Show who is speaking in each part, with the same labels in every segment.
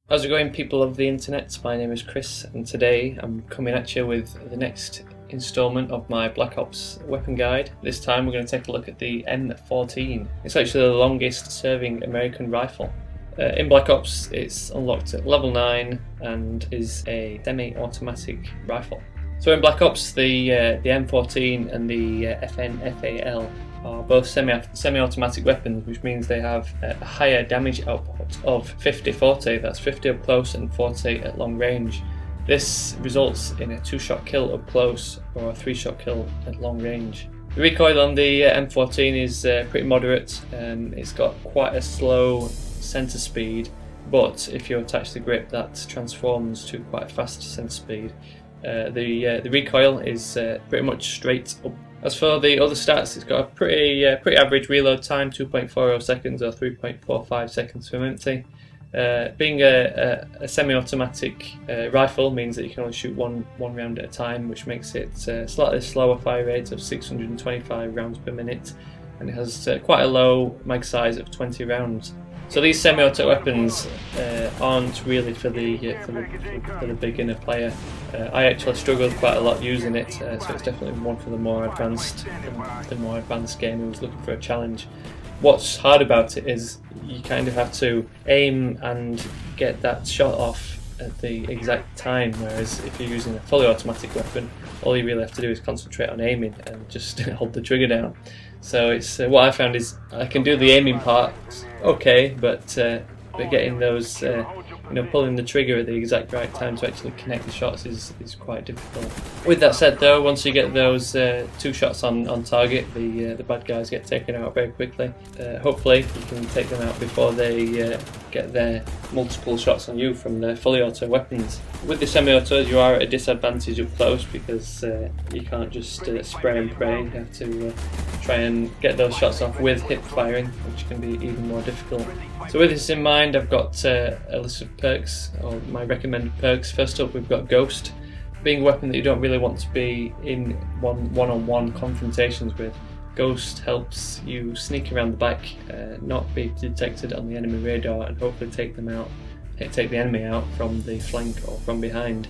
Speaker 1: How's it going, people of the internet? My name is Chris, and today I'm coming at you with the next instalment of my Black Ops weapon guide. This time we're going to take a look at the M14. It's actually the longest serving American rifle. In Black Ops it's unlocked at level 9 and is a semi-automatic rifle. So in Black Ops the M14 and the FAL are both semi-automatic weapons, which means they have a higher damage output of 50-40, that's 50 up close and 40 at long range. This results in a 2-shot kill up close or a 3-shot kill at long range. The recoil on the M14 is pretty moderate. It's got quite a slow center speed, but if you attach the grip that transforms to quite a fast center speed. The recoil is pretty much straight up. As for the other stats, it's got a pretty average reload time, 2.40 seconds or 3.45 seconds from empty. Being a semi-automatic rifle means that you can only shoot one round at a time, which makes it a slightly slower fire rate of 625 rounds per minute, and it has quite a low mag size of 20 rounds. So these semi-auto weapons aren't really for the beginner player. I actually struggled quite a lot using it, so it's definitely one for the more advanced gamer who's looking for a challenge. What's hard about it is you kind of have to aim and get that shot off at the exact time, whereas if you're using a fully automatic weapon, all you really have to do is concentrate on aiming and just hold the trigger down. So it's what I found is I can do the aiming part okay, but getting those, pulling the trigger at the exact right time to actually connect the shots is quite difficult. With that said though, once you get those 2 shots on target, the bad guys get taken out very quickly. Hopefully you can take them out before they get their multiple shots on you from the fully auto weapons. With the semi-autos you are at a disadvantage up close because you can't just spray and pray. You have to try and get those shots off with hip firing, which can be even more difficult. So with this in mind, I've got a list of perks, or my recommended perks. First up, we've got Ghost. Being a weapon that you don't really want to be in one-on-one confrontations with, Ghost helps you sneak around the back, not be detected on the enemy radar, and hopefully take the enemy out from the flank or from behind.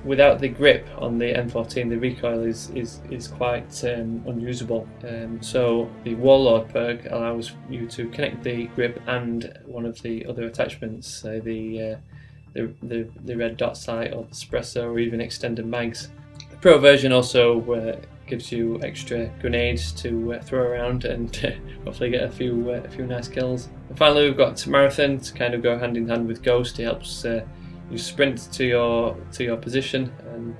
Speaker 1: Without the grip on the M14, the recoil is quite unusable. So the Warlord perk allows you to connect the grip and one of the other attachments, the red dot sight or the suppressor or even extended mags. The Pro version also gives you extra grenades to throw around and hopefully get a few nice kills. And finally, we've got Marathon to kind of go hand in hand with Ghost. It helps you sprint to your position and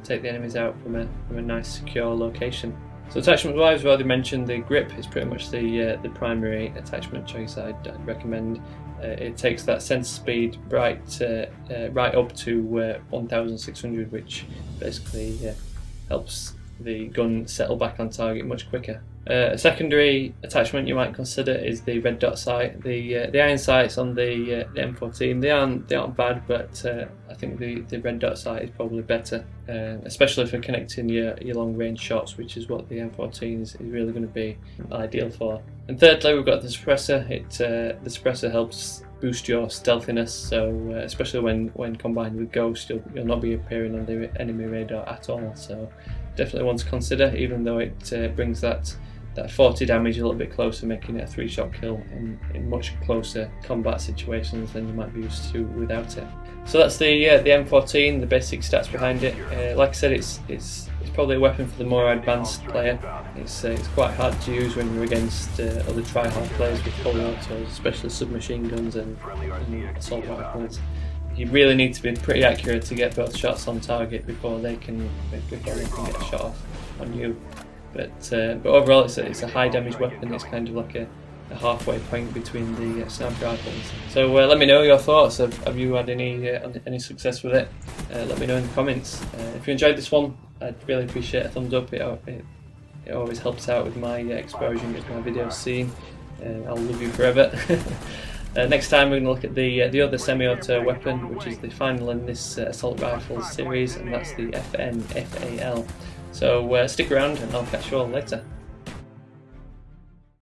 Speaker 1: take the enemies out from a nice secure location. So attachment wise, I've already mentioned the grip is pretty much the primary attachment choice I'd recommend. It takes that center speed right up to 1600, which basically helps the gun settle back on target much quicker. A secondary attachment you might consider is the red dot sight. The iron sights on the M14 they aren't bad, but I think the red dot sight is probably better, especially for connecting your long range shots, which is what the M14 is really going to be ideal for. And thirdly, we've got the suppressor. The suppressor helps boost your stealthiness, so especially when combined with Ghost, you'll not be appearing on the enemy radar at all. So definitely one to consider, even though it brings that 40 damage a little bit closer, making it a 3-shot kill in much closer combat situations than you might be used to without it. So that's the M14, the basic stats behind it. Like I said, it's probably a weapon for the more advanced player. It's quite hard to use when you're against other try-hard players with fully autos, especially submachine guns and assault rifles. You really need to be pretty accurate to get both shots on target before they can get a shot off on you. But overall, it's a high damage weapon. It's kind of like a halfway point between the sniper rifles. So let me know your thoughts. Have you had any success with it? Let me know in the comments. If you enjoyed this one, I'd really appreciate a thumbs up. It always helps out with my exposure and gets my videos seen. I'll love you forever. Next time we're going to look at the other semi-auto weapon, which is the final in this assault rifles series, and that's the FAL. So stick around and I'll catch you all later.